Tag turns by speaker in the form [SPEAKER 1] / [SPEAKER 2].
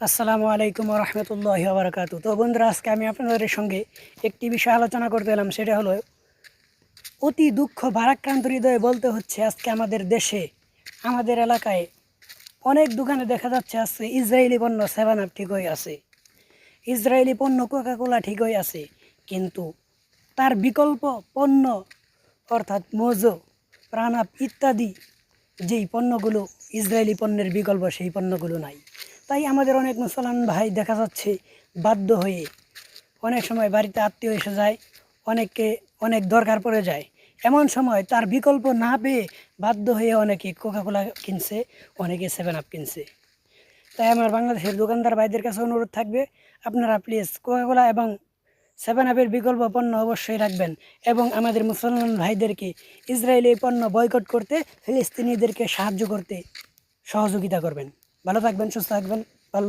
[SPEAKER 1] আসসালামু আলাইকুম রহমতুল্লাহি বারাকাতু। তো বন্ধুরা, আজকে আমি আপনাদের সঙ্গে একটি বিষয় আলোচনা করতে এলাম। সেটা হলো অতি দুঃখ ভারাক্রান্ত হৃদয়ে বলতে হচ্ছে, আজকে আমাদের দেশে, আমাদের এলাকায় অনেক দোকানে দেখা যাচ্ছে আজকে ইসরায়েলি পণ্য 7 আপ ঠিকই আছে, ইসরায়েলি পণ্য কোকা-কোলা ঠিকই আছে, কিন্তু তার বিকল্প পণ্য অর্থাৎ মোজো, প্রাণ আপ ইত্যাদি যেই পণ্যগুলো ইসরায়েলি পণ্যের বিকল্প, সেই পণ্যগুলো নাই। তাই আমাদের অনেক মুসলমান ভাই দেখা যাচ্ছে বাধ্য হয়ে, অনেক সময় বাড়িতে আত্মীয় এসে যায়, অনেককে অনেক দরকার পড়ে যায়, এমন সময় তার বিকল্প না পেয়ে বাধ্য হয়ে অনেকে কোকা-কোলা কিনছে, অনেকে 7 আপ কিনছে। তাই আমার বাংলাদেশের দোকানদার ভাইদের কাছে অনুরোধ থাকবে, আপনারা প্লিজ কোকা-কোলা এবং 7 আপের বিকল্প পণ্য অবশ্যই রাখবেন এবং আমাদের মুসলমান ভাইদেরকে ইসরায়েলি পণ্য বয়কট করতে, ফিলিস্তিনিদেরকে সাহায্য করতে সহযোগিতা করবেন। ভালো থাকবেন, সুস্থ থাকবেন।